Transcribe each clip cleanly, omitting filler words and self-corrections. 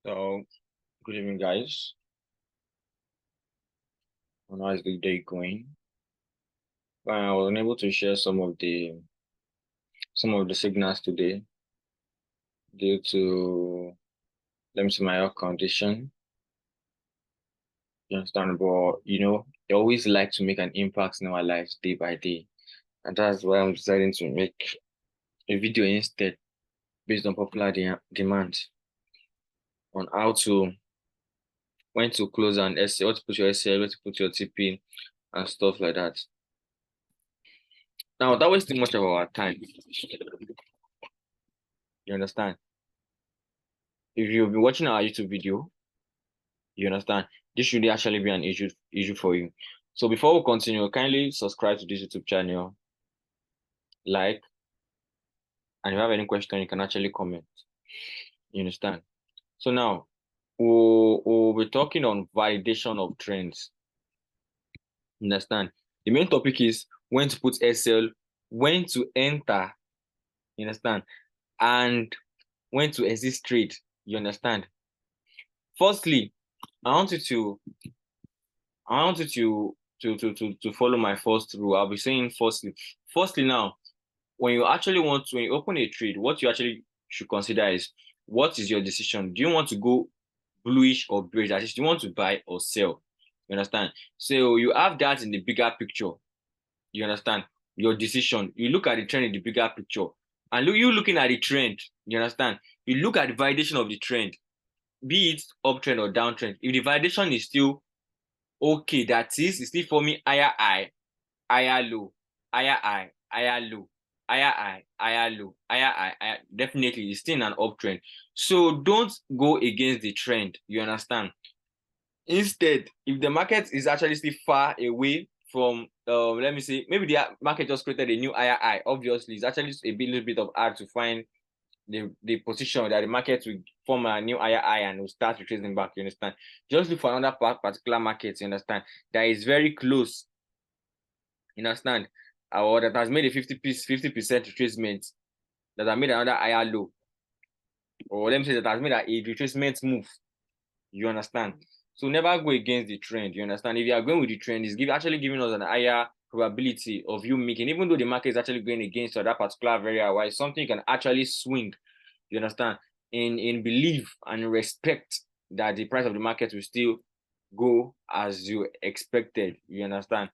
So, good evening, guys. How is the day going? I was unable to share some of the signals today due to, let me see, my health condition. You understand? But they always like to make an impact in our lives day by day, and that's why I'm deciding to make a video instead, based on popular demand, on when to close an essay, what to put your essay, where to put your TP, and stuff like that. Now, that wasting much of our time. You understand? If you've been watching our YouTube video, you understand this should actually be an issue for you. So before we continue, kindly subscribe to this YouTube channel, like, and if you have any question, you can actually comment. You understand? So now we'll be talking on validation of trends. You understand? The main topic is when to put SL, when to enter, you understand, and when to exit trade. You understand? Firstly, I want you to to follow my first rule. I'll be saying firstly now, when you open a trade, what you actually should consider is, what is your decision? Do you want to go bluish or bearish? That is, do you want to buy or sell? You understand? So you have that in the bigger picture. You understand? Your decision. You look at the trend in the bigger picture. And you looking at the trend, you understand? You look at the validation of the trend, be it uptrend or downtrend. If the validation is still okay, that is, it's still forming higher high, higher low, higher high, higher low, higher high, higher low, higher high, higher. Definitely it's still in an uptrend. So don't go against the trend. You understand? Instead, if the market is actually still far away from, let me say, maybe the market just created a new higher high. Obviously, it's actually little bit of hard to find the position that the market will form a new higher high and will start retracing back. You understand? Just look for another particular market. You understand? That is very close. You understand? Or that has made a 50% retracement, that has made another higher low, or let me say that has made a retracement move. You understand? So never go against the trend. You understand? If you are going with the trend, it's actually giving us an higher probability of you making, even though the market is actually going against that particular area, why something you can actually swing. You understand? In belief and respect that the price of the market will still go as you expected. You understand?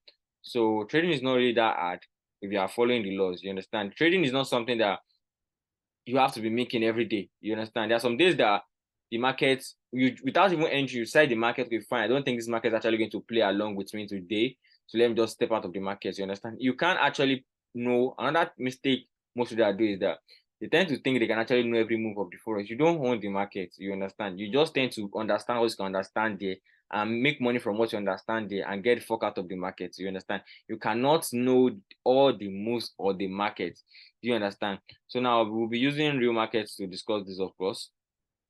So trading is not really that hard if you are following the laws. You understand? Trading is not something that you have to be making every day. You understand? There are some days that the market, without even entry, you decide the market will be fine. I don't think this market is actually going to play along with me today. So let me just step out of the market. You understand? You can't actually know. Another mistake most people do is that they tend to think they can actually know every move of the forex. You don't own the market. You understand? You just tend to understand what you can understand there and make money from what you understand there and get the fuck out of the market. You understand? You cannot know all the moves or the market. Do you understand? So now we'll be using real markets to discuss this, of course.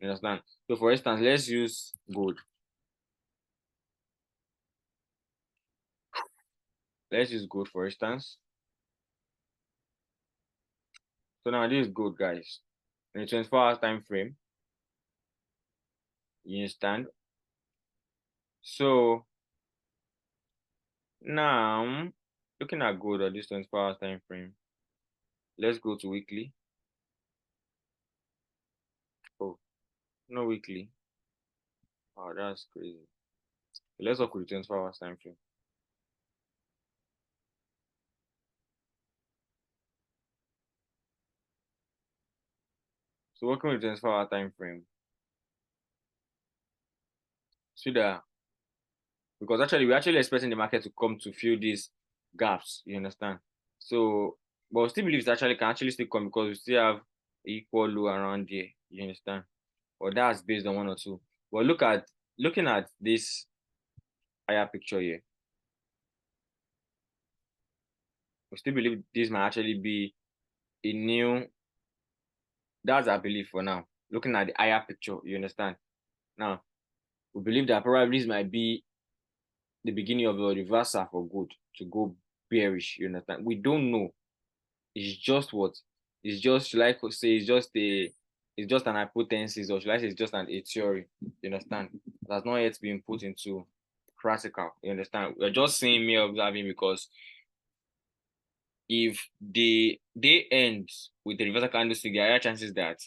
You understand? So for instance, let's use gold. Let's use gold for instance. So now this is gold, guys. In a 24-hour time frame. You understand? So now, looking at gold at this 24-hour time frame, let's go to weekly. Oh, no weekly. Oh, that's crazy. Let's work with the 24-hour time frame. So working with the 24-hour time frame, see that, because actually we're actually expecting the market to come to fill these gaps. You understand? So, but we still believe it actually can actually still come because we still have equal low around there. You understand? But that's based on one or two. But looking at this higher picture here, we still believe this might actually be a new. That's our belief for now. Looking at the higher picture, you understand? Now, we believe that probably this might be the beginning of a reversal for good to go bearish. You understand? We don't know. It's just what? It's just, like I say, it's just it's just an hypothesis, or should I say it's just a theory. You understand? It has not yet been put into practical. You understand? We're just saying mere observing, because if they end with the reversal candlestick, there are higher chances that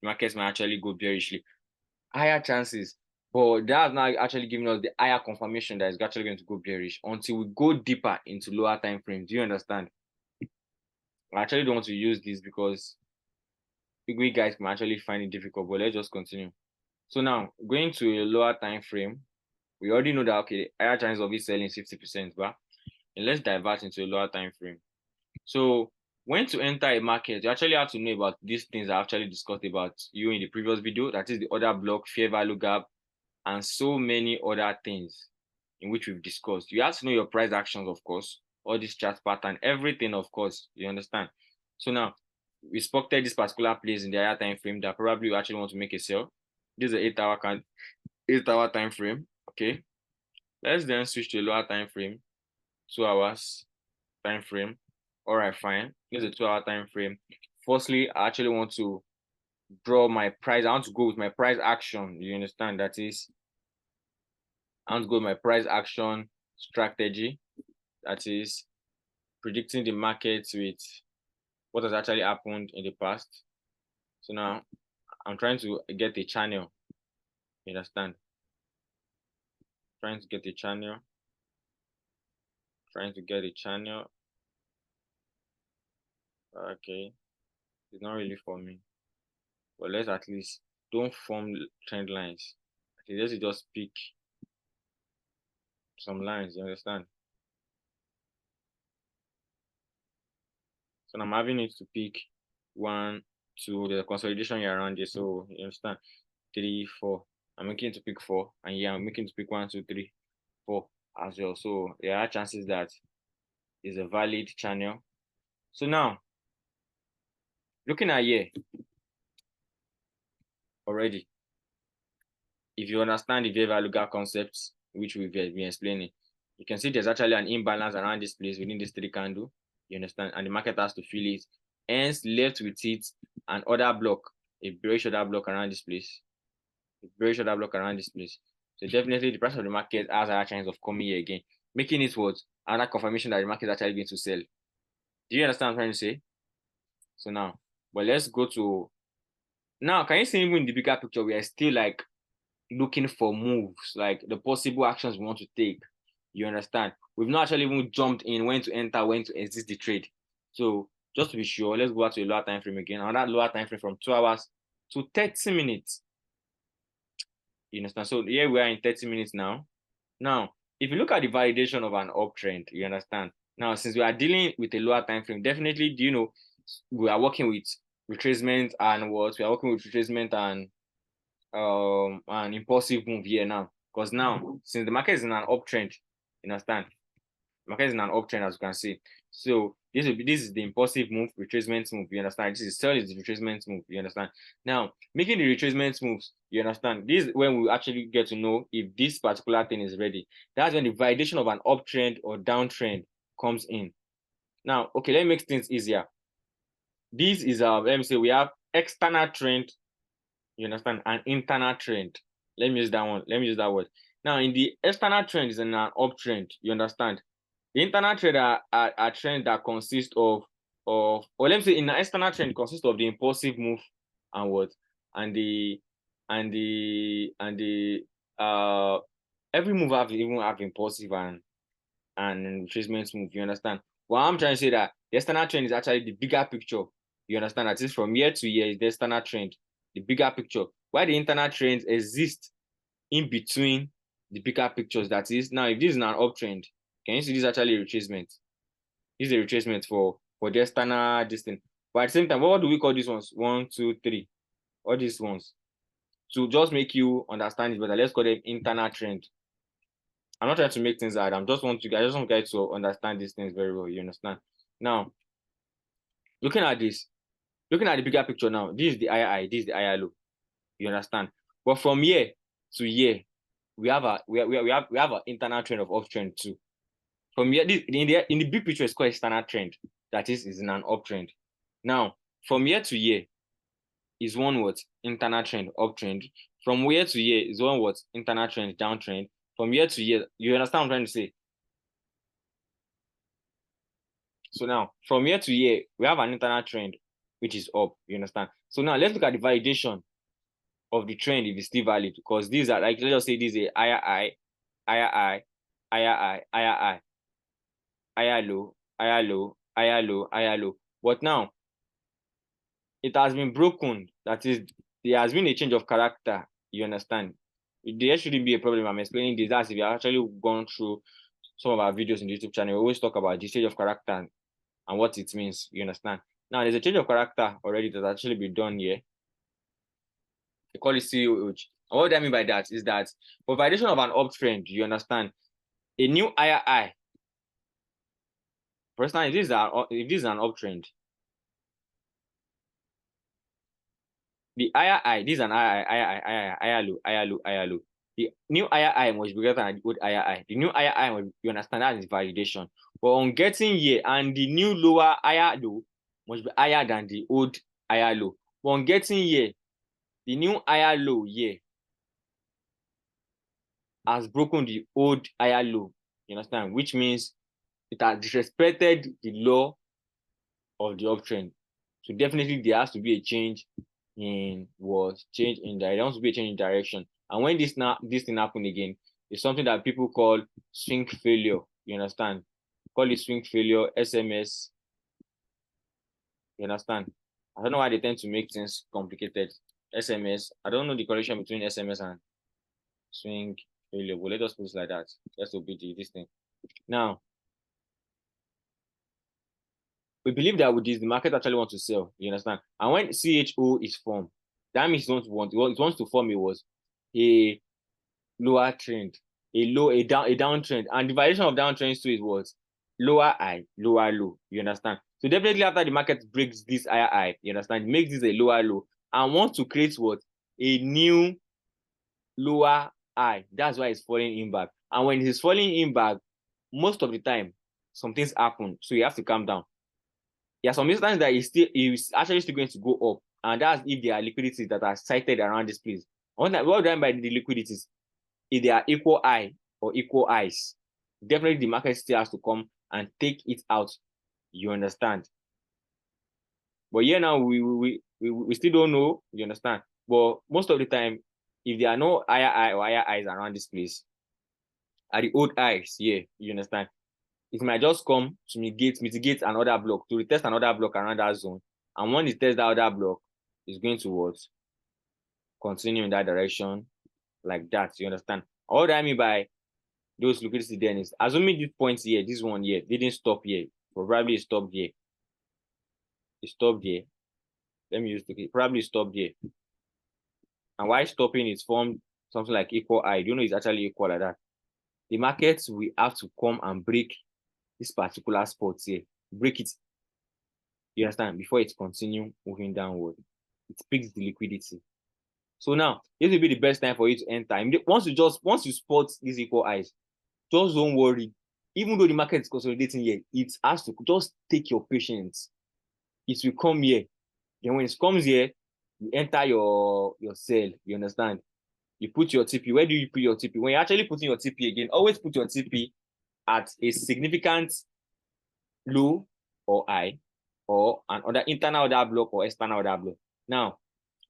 markets might actually go bearishly. Higher chances, but that's not actually giving us the higher confirmation that it's actually going to go bearish until we go deeper into lower time frames. Do you understand? I actually don't want to use this because we guys can actually find it difficult, but let's just continue. So now, going to a lower time frame, we already know that, okay, higher chances of it selling 60%, but and let's divert into a lower time frame. So when to enter a market, you actually have to know about these things I actually discussed about you in the previous video. That is the order block, fair value gap, and so many other things in which we've discussed. You have to know your price actions, of course, all this chart pattern, everything, of course, you understand. So now, we spotted this particular place in the higher time frame that probably you actually want to make a sell. This is an 8 hour time frame. Okay. Let's then switch to a lower time frame, 2 hours time frame. All right, fine. This is a 2 hour time frame. Firstly, I actually want to draw my price. I want to go with my price action. You understand? That is, I want to go with my price action strategy. That is predicting the market with what has actually happened in the past. So now I'm trying to get a channel. You understand? Trying to get a channel. Trying to get a channel. Okay. It's not really for me. But let's at least don't form trend lines. Okay, let's just pick some lines, you understand? So I'm having it to pick 1, 2, the consolidation here around here. So you understand? 3, 4. I'm making it to pick 4. And yeah, I'm making it to pick 1, 2, 3, 4 as well. So there are chances that is a valid channel. So now, looking at here already, if you understand the fair value gap concepts, which we've been explaining, you can see there's actually an imbalance around this place within this 3 candle. You understand? And the market has to feel it. Hence, left with it an order block, a bearish order block around this place. A bearish order block around this place. So definitely the price of the market has a chance of coming here again, making it what? Another confirmation that the market is actually going to sell. Do you understand what I'm trying to say? So now, but let's go to now. Can you see even in the bigger picture, we are still like looking for moves, like the possible actions we want to take. You understand? We've not actually even jumped in when to enter, when to exit the trade. So just to be sure, let's go back to a lower time frame again. Another lower time frame from 2 hours to 30 minutes. You understand? So here we are in 30 minutes now. Now, if you look at the validation of an uptrend, you understand? Now, since we are dealing with a lower time frame, definitely, do you know, we are working with retracement and what? We are working with retracement and an impulsive move here now. Because now, since the market is in an uptrend, you understand? The market is in an uptrend, as you can see. So this is the impulsive move, retracement move. You understand? This is still the retracement move. You understand? Now, making the retracement moves, you understand? This is when we actually get to know if this particular thing is ready. That's when the validation of an uptrend or downtrend comes in. Now, okay, let me make things easier. This is let me say we have external trend. You understand? An internal trend. Let me use that one. Let me use that word. Now, in the external trend is in an uptrend. You understand? The internal trend are a trend that consists or let me say in an external trend consists of the impulsive move and what and the every move even have impulsive and retracement move. You understand? Well, I'm trying to say that the external trend is actually the bigger picture. You understand? That is from year to year is the external trend, the bigger picture. Why the internal trends exist in between the bigger pictures. That is, now if this is an uptrend, can you see this is actually a retracement? This is a retracement for the external distance. But at the same time, what do we call these ones? 1, 2, 3. All these ones. To just make you understand it better, let's call them internal trend. I'm not trying to make things hard. I just want you guys to understand these things very well. You understand? Now, looking at this, looking at the bigger picture now, this is the high, this is the high low. You understand? But from year to year, we have an internal trend of uptrend too. From here, in the big picture, it's called external trend. That is in an uptrend. Now, from year to year, is one what? Internal trend, uptrend. From year to year is one what? Internal trend, downtrend. From year to year, you understand what I'm trying to say? So now, from year to year, we have an internal trend, which is up. You understand? So now, let's look at the validation of the trend if it's still valid, because these are like, let's just say this is a higher high, higher high, higher high, higher high, higher low, higher low, higher low, higher low. But now, it has been broken. That is, there has been a change of character. You understand? There shouldn't be a problem. I'm explaining this as if you have actually gone through some of our videos in the YouTube channel. We always talk about the change of character and what it means. You understand? Now, there's a change of character already that's actually been done here. They call it COH. And what I mean by that is that for validation of an uptrend, you understand, a new higher high. For instance, if this is an uptrend, the higher high, this is an higher low, higher low, higher low. The new higher high must be greater than the old higher high. The new higher high, you understand, that is validation. But on getting here, and the new lower higher low must be higher than the old higher low. But on getting here, the new higher low here has broken the old higher low. You understand? Which means it has disrespected the law of the uptrend. So definitely there has to be a change in direction. There has to be a change in direction. And when this thing happen again, it's something that people call swing failure. You understand? Call it swing failure, SMS. You understand? I don't know why they tend to make things complicated. SMS. I don't know the correlation between SMS and swing failure. But let us put it like that. Let's obey this thing. Now, we believe that with this, the market actually wants to sell. You understand? And when CHO is formed, that means it wants to form a lower trend, a downtrend. And the variation of downtrends too is what? Lower high, lower low. You understand? So definitely after the market breaks this higher high, you understand, it makes this a lower low and wants to create what? A new lower high. That's why it's falling in back. And when it is falling in back, most of the time, some things happen. So you have to calm down. There are some instances that is actually still going to go up, and that's if there are liquidities that are sighted around this place. What do I mean by the liquidities? If they are equal high or equal highs, definitely the market still has to come and take it out. You understand? But here now we still don't know. You understand? But most of the time, if there are no higher high or higher highs around this place, are the old highs here. You understand? It might just come to mitigate another block, to retest another block around that zone. And when it tests that other block, it's going to what? Continue in that direction like that. You understand? All that I mean by those liquidity then is assuming this point here, this one here, didn't stop here. Probably it stopped here. It stopped here. Let me use the probably stopped here. And why stopping is formed something like equal high. Do you know it's actually equal like that? The markets will have to come and break this particular spot here. Break it. You understand? Before it continue moving downward. It picks the liquidity. So now, this will be the best time for you to enter. Once you spot these equal highs, just don't worry. Even though the market is consolidating here, it has to just take your patience. It will come here. Then when it comes here, you enter your sell. You understand? You put your TP. Where do you put your TP? When you're actually putting your TP again, always put your TP at a significant low or high, or another internal order block or external order block. Now,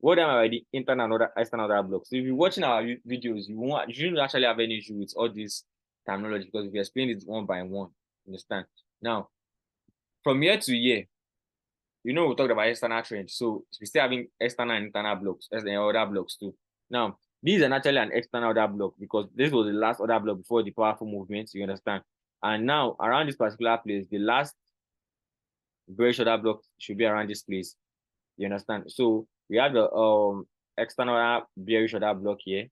what am I by the internal order, external order block? So if you're watching our videos, you shouldn't actually have any issue with all this terminology because we explain it one by one. Understand? Now, from year to year, we talked about external trends. So we're still having external and internal blocks, and other blocks too. Now, this is actually an external order block because this was the last order block before the powerful movement. You understand? And now around this particular place, the last bearish order block should be around this place. You understand? So we have the external bearish order block here,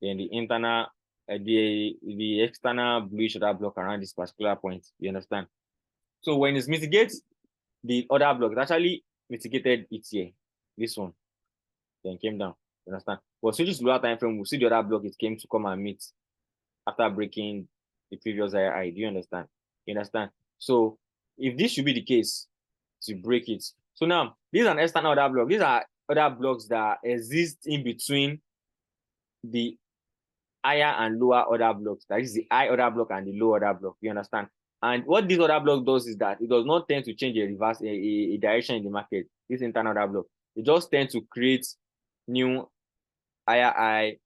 then the internal the external bullish order block around this particular point. You understand? So when it mitigates the other block, it actually mitigated it here. This one then came down. You understand? But since this lower time frame, we'll see the other block it came to come and meet after breaking the previous high. Do you understand? You understand? So if this should be the case, to break it. So now, this is an external order block. These are other blocks that exist in between the higher and lower order blocks. That is the high order block and the low order block. You understand? And what this order block does is that it does not tend to change a reverse a direction in the market. This internal order block, it just tends to create new higher high,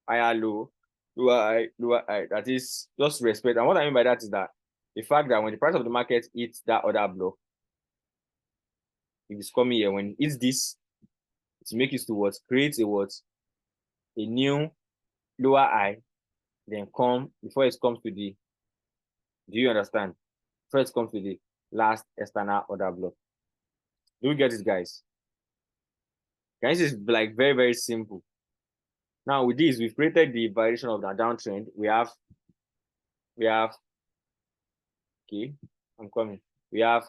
higher low, lower high, lower high. That is just respect. And what I mean by that is that the fact that when the price of the market hits that order block, it is coming here. When it hits this, to make it to what create a what a new lower high, then come before it comes to the. Do you understand? First comes to the last external order block. Do you get it, guys? Guys, is like very, very simple. Now with this, we've created the variation of the downtrend. We have okay, I'm coming. We have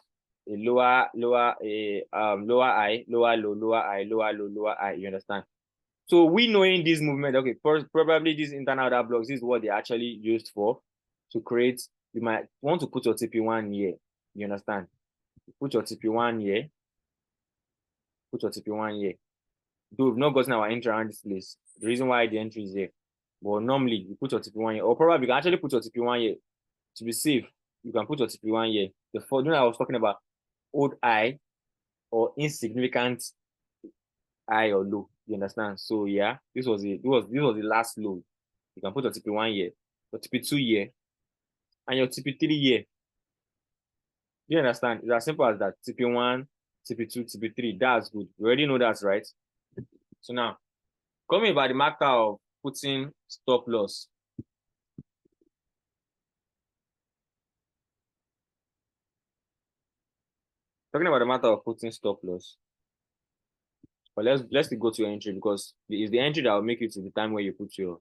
a lower high, lower low, lower high, lower low, lower high. You understand? So we knowing this movement, okay, first probably these internal order blocks, this is what they actually used for to create. You might want to put your TP1 here. You understand? Put your TP1 here. Put your TP1 here. Though we've not gotten our entry around this place. The reason why the entry is here. But normally you put your TP1 here. Or probably you can actually put your TP1 here. To be safe, you can put your TP1 here. The first one I was talking about old high or insignificant high or low. You understand? So yeah, this was the last low. You can put your TP1 here, your TP2 here, and your TP3 here. Do you understand? It's as simple as that. TP1, TP2, TP3. That's good. We already know that's right. So now, coming by the matter of putting stop loss. Talking about the matter of putting stop loss. But let's go to your entry because it's the entry that will make you to the time where you put your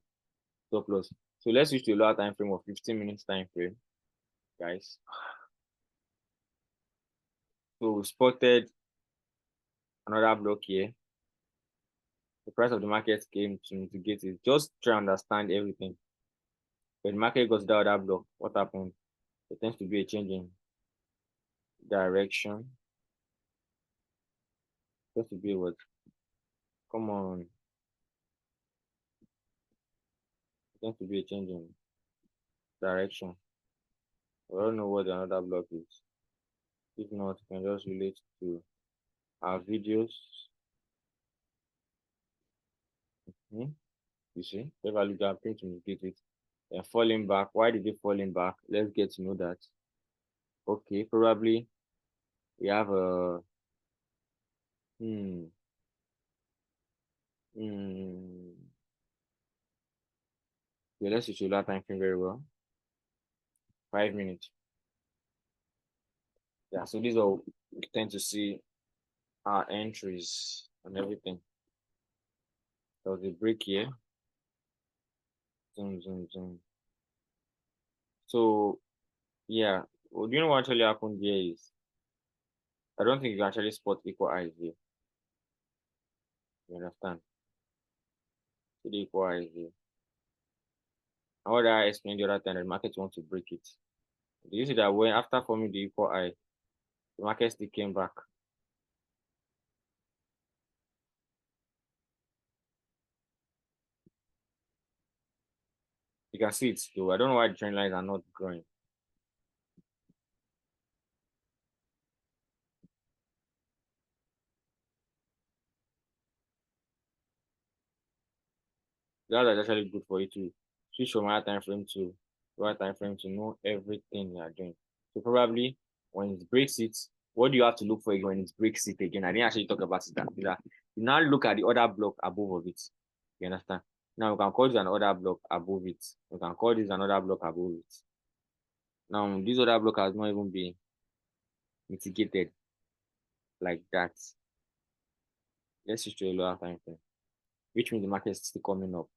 stop loss. So let's switch to a lower time frame of 15 minutes time frame, guys. So we spotted another block here. The price of the market came to mitigate it. Just try to understand everything. When the market goes down that block, what happened? There tends to be a change in direction. Just to be what? Come on. There tends to be a change in direction. I don't know what another block is. If not, you can just relate to our videos. You see, the value gap to mitigate it. Then falling back. Why did it falling back? Let's get to know that. Okay, probably we have a hmm. Hmm. Yeah, let's use that time frame very well. 5 minutes. Yeah, so these are we tend to see our entries and everything. There was a break here. Zoom, zoom, zoom. So yeah, well, do you know what actually happened here is I don't think you can actually spot equal eyes here. You understand? So the equal eyes here. And what I explained the other time, the market wants to break it. Do you see that when after forming the equal eye, the market still came back? You can see it though. I don't know why the trend lines are not growing. That is actually good for you to switch from higher time frame to lower time frame to know everything you are doing. So probably when it breaks it, what do you have to look for again when it breaks it again? I didn't actually talk about it that you now look at the other block above of it. You understand? Now we can call this another block above it. We can call this another block above it. Now this other block has not even been mitigated like that. Let's switch to a lower time frame, which means the market is still coming up.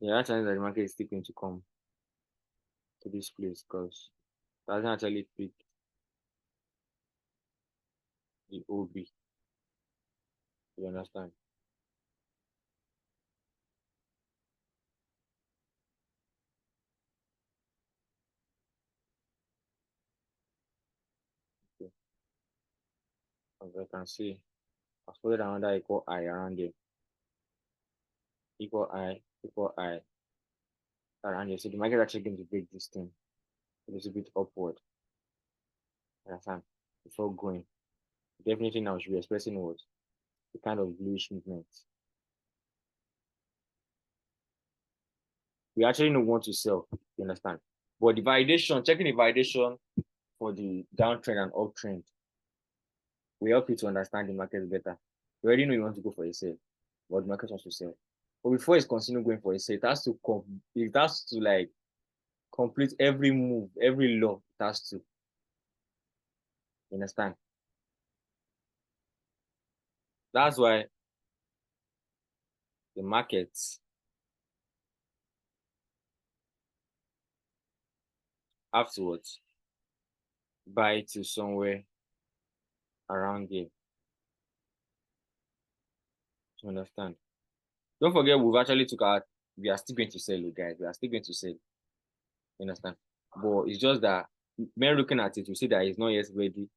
Yeah, that chance that the market is still going to come to this place because it hasn't actually peaked. the OB. You understand? Okay. As I can see, I've put another equal I around there. Equal I around there. So the market is actually going to break this thing a little bit upward. You understand? Before going. Definitely now we should be expressing what? The kind of bluish movement. We actually don't want to sell. You understand? But the validation, checking the validation for the downtrend and uptrend will help you to understand the market better. You already know you want to go for a sale, but the market wants to sell. But before it's considering going for a sale, it has to like complete every move, every law. It has to. You understand? That's why the markets afterwards buy to somewhere around there. You understand? Don't forget we've actually took out. We are still going to sell, you guys. We are still going to sell. You understand? But it's just that men looking at it, you see that it's not yet ready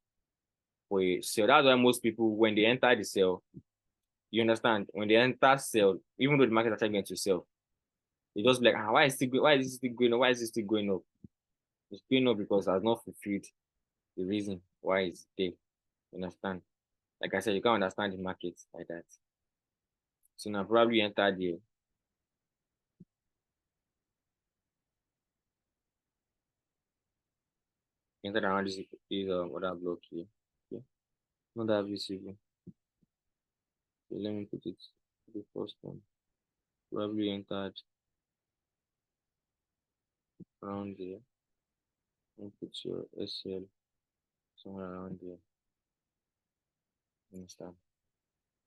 for a sale. That's why most people, when they enter the sale, you understand, when they enter sale, even though the market is actually going to sell, they just be like, why is this still going up? Why is this still going up? It's going up because it has not fulfilled the reason why it's there. You understand? Like I said, you can't understand the market like that. So now probably entered around this other block here. Okay. Not that visible. Okay, let me put it the first one. Probably entered around there. And put your SL somewhere around there. You understand?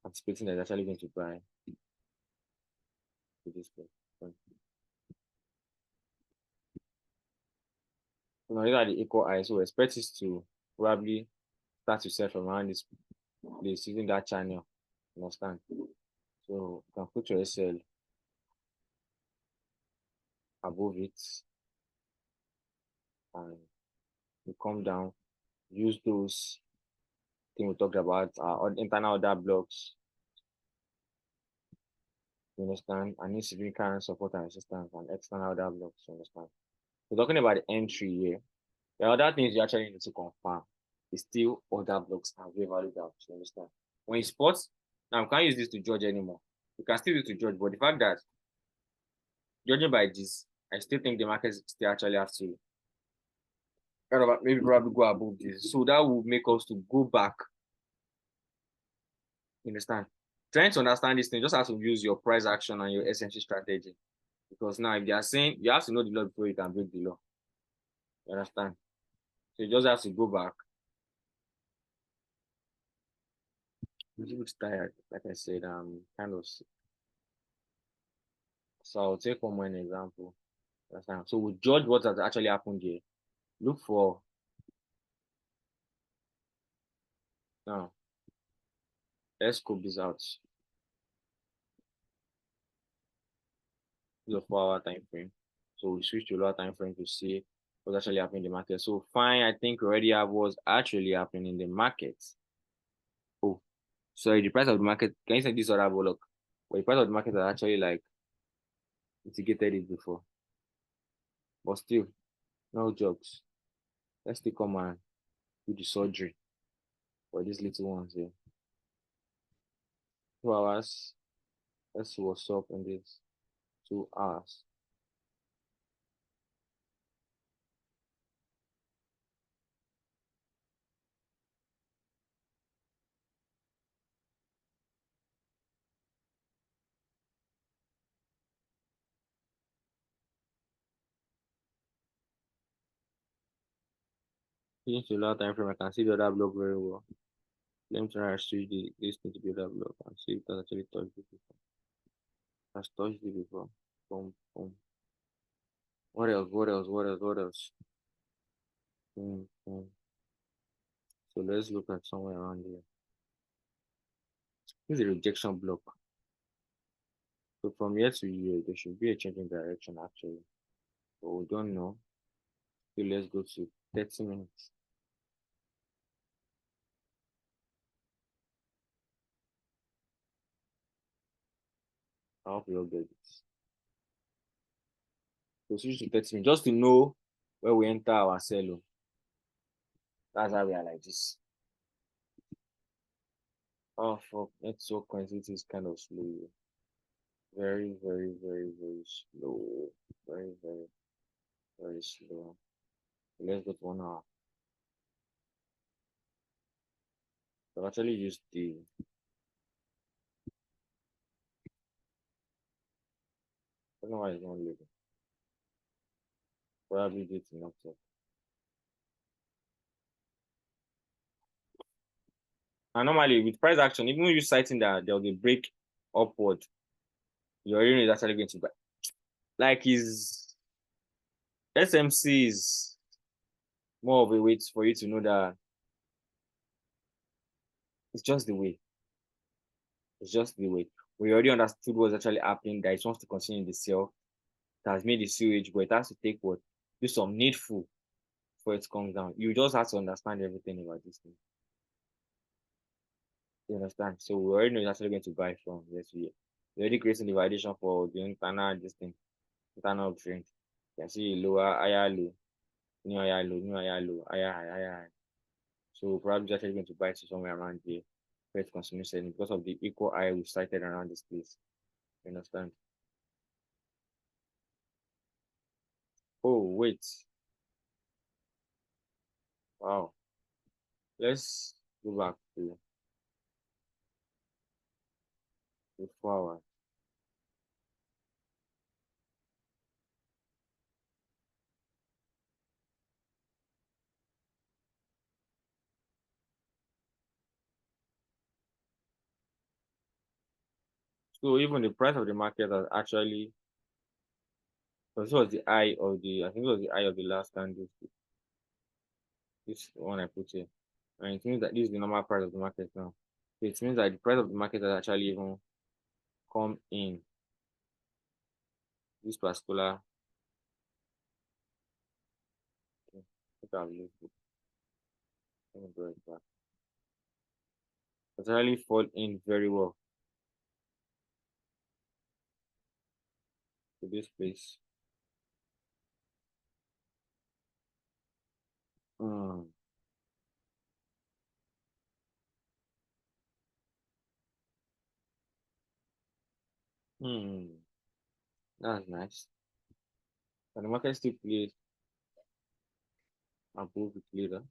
Anticipating that it's actually going to buy to this place. So now these are the equal eyes. So expect it to probably start to sell from around this place using that channel. You understand? So you can put your SL above it and you come down, use those things we talked about, internal order blocks. You understand? And insignificant support and resistance and external order blocks. You understand? We're talking about the entry here. The other things you actually need to confirm is still other blocks are very valid out. You understand? When you spot, now we can't use this to judge anymore. You can still use it to judge, but the fact that judging by this, I still think the market still actually have to kind of maybe probably go above this. So that will make us to go back. You understand? Trying to understand this thing, just have to use your price action and your SMC strategy. Because now if they are saying you have to know the law before you can break the law. You understand? So you just have to go back. I'm a little bit tired, like I said, kind of. So I'll take one more example. Understand? So we judge what has actually happened here. Look for now. Let's scope this out. This is a 4 hour time frame. So we switch to lower time frame to see what's actually happening in the market. So fine, I think we already have what's actually happening in the market. Oh, sorry, the price of the market. Can you say this other block? But the price of the market has actually like mitigated it before. But still, no jokes. Let's still come and do the surgery for these little ones here. 2 hours. Let's see what's up in this 2 hours. Finish the lower time frame, I can see the other block very well. Let me try to switch this thing to the other block and see if it has actually touched it before. It has touched it before. Boom, boom. What else? What else? What else? What else? Boom, boom. So let's look at somewhere around here. This is a rejection block. So from here to here, there should be a change in direction actually. But we don't know. So let's go to 30 minutes. I hope you all get it. So switch to 30 minutes just to know where we enter our cell. Oh. That's how we are like this. Oh fuck, network connectivity is kind of slow. Very, very, very, very slow. Very, very, very slow. So let's go to 1 hour. I've actually used the I don't know why it's not loading. Probably due to network. And normally with price action, even when you citing that there will be break upward, you already know it's actually going to buy. Like is SMC is more of a way for you to know that it's just the way. It's just the way. We already understood what's actually happening, that it wants to continue the sale. It has made the sewage, but it has to take what? Do some needful before it comes down. You just have to understand everything about this thing. You understand? So we already know it's actually going to buy from this year. We're already creating the validation for the internal this thing, internal trend. You can see lower, higher, low, new higher, low, new higher, low, higher, high, higher, high. So probably actually going to buy to somewhere around here. First consumer setting because of the equal high we cited around this place. You understand? Oh, wait. Wow. Let's go back to the 4 hours. So even the price of the market has actually, so this was the high of the, I think it was the high of the last candle. This one I put here. And it means that this is the normal price of the market now. So it means that the price of the market has actually even come in this particular. Okay, I think I've used it. Let me go back. It's actually fall in very well to this place. Mm. Hmm. That's nice. And the market still plays above it later.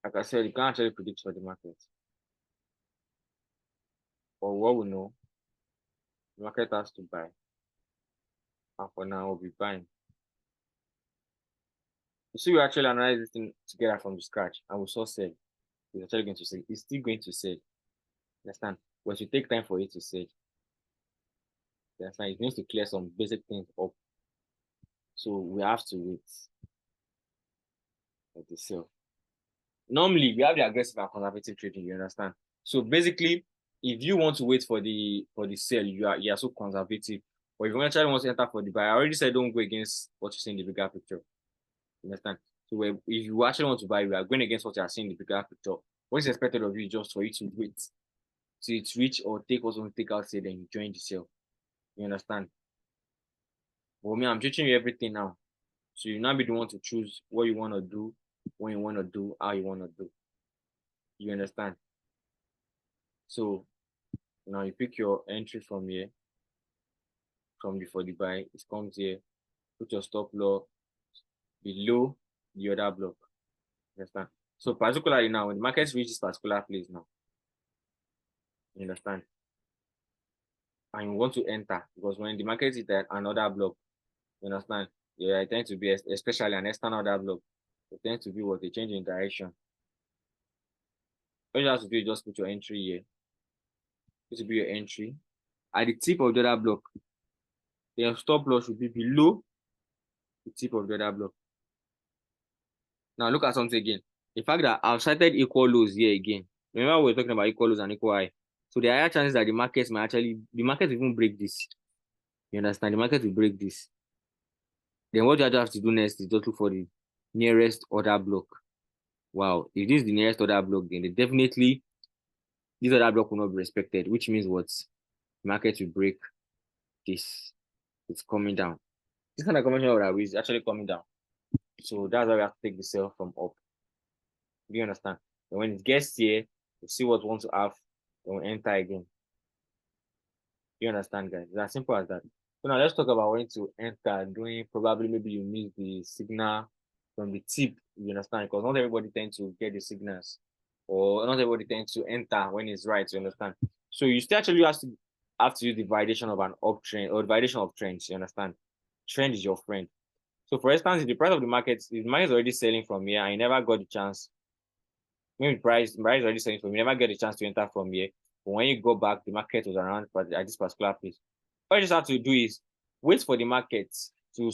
Like I said, you can't actually predict for the market. But what we know, the market has to buy. And for now, we'll be buying. You see, we actually analyze this thing together from the scratch, and we saw sell. It's actually going to sell. It's still going to sell. Understand? But it should take time for it to sell. Understand? It needs to clear some basic things up. So we have to wait for the sell. Normally, we have the aggressive and conservative trading. You understand? So basically, if you want to wait for the sell, you are so conservative. But if you actually want to enter for the buy, I already said don't go against what you see in the bigger picture. You understand? So if you actually want to buy, we are going against what you are seeing in the bigger picture. What is expected of you just for you to wait till it's reach or take what you want to take out, say then you join the sale. You understand? But me, I'm teaching you everything now. So you now be the one to choose what you want to do, when you want to do, how you want to do. You understand? So now you pick your entry from here, from the for the buy, it comes here, put your stop loss below the other block. You understand? So particularly now, when the market reaches this particular place now, you understand? And you want to enter because when the market is at another block, you understand? Yeah, it tends to be especially an external other block. It tends to be what a change in direction. All you have to do is just put your entry here. This will be your entry. At the tip of the other block, then your stop loss should be below the tip of the other block. Now look at something again. The fact that I've cited equal lows here again. Remember we were talking about equal lows and equal high. So there are higher chances that the market will even break this. You understand? The market will break this. Then what you have to do next is just look for the nearest other block. Wow, if this is the nearest other block, then definitely this other block will not be respected, which means what? The market will break this. It's coming down. This kind of conventional order is actually coming down. So that's why we have to take the sell from up. Do you understand? And when it gets here, you see what we want to have, then we enter again. You understand, guys? It's as simple as that. So now let's talk about when to enter. Doing probably maybe you miss the signal from the tip. You understand? Because not everybody tends to get the signals, or not everybody tends to enter when it's right. You understand? So you still actually have to use the validation of an uptrend or the validation of trends. You understand? Trend is your friend. So for instance, if the price of the market is already selling from here, and you never got the chance. Maybe price already selling from you never get a chance to enter from here. But when you go back, the market was around at this particular place. All you just have to do is wait for the market to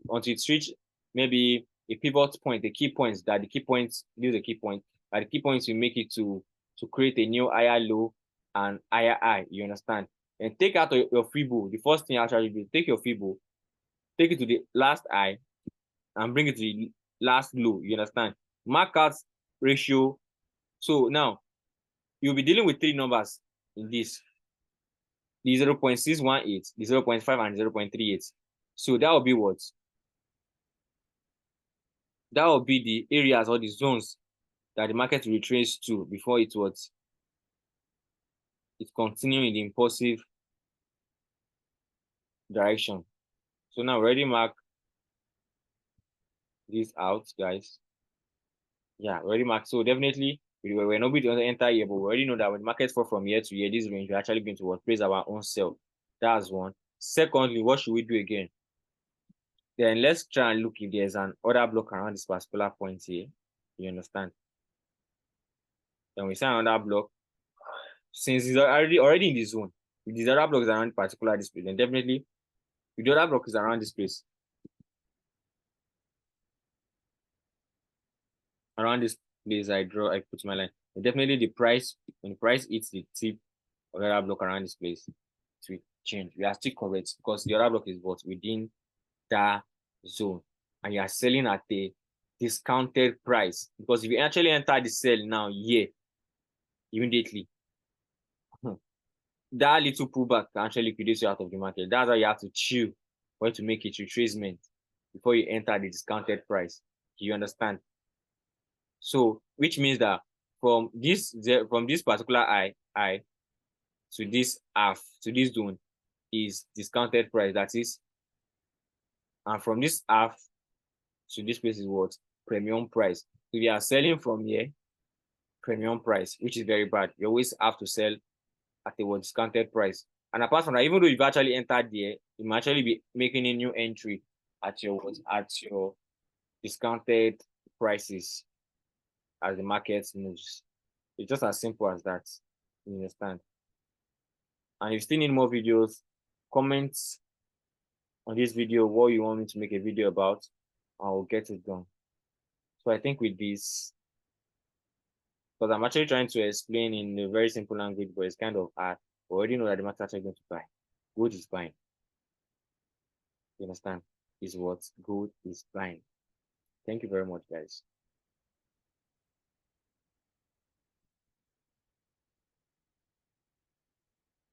until it reach maybe a pivot point, the key points that the key points this is a key point. That the key points will make it to create a new higher low and higher high. You understand? And take out your Fibo. The first thing you actually do, take your Fibo, take it to the last high, and bring it to the last low. You understand? Mark out ratio. So now you'll be dealing with three numbers in this: the 0.618, the 0.5, and 0.38. So that will be what? That will be the areas or the zones that the market will retrace to before it was continuing in the impulsive direction. So now we already mark this out, guys. Yeah, already marked. So definitely we're not going to enter here, but we already know that when markets fall from here to here, this range, we're actually going to praise our own self. That's one. Secondly, what should we do again? Then let's try and look if there's an other block around this particular point here. You understand? Then we say another block. Since it's already in the zone, if these other blocks around particular this place, then definitely if the other block is around this place, I put my line. And definitely the price, when the price hits the tip of the other block around this place, it will change. We are still correct because the other block is what within that zone, and you are selling at a discounted price. Because if you actually enter the sell now, yeah, immediately, that little pullback can actually liquidate you out of the market. That's why you have to chill when to make a retracement before you enter the discounted price. Do you understand? So, which means that from this particular I to this half to this zone is discounted price. That is, and from this half to this place is what? Premium price. If you are selling from here, premium price, which is very bad. You always have to sell at a discounted price. And apart from that, even though you've actually entered there, you might actually be making a new entry at your discounted prices as the market moves. It's just as simple as that. You understand? And if you still need more videos, comments on this video what you want me to make a video about, I will get it done. So I think with this, because I'm actually trying to explain in a very simple language, but it's kind of hard. We already know that the market is actually going to buy. Gold is buying. You understand? Is what gold is buying. Thank you very much, guys.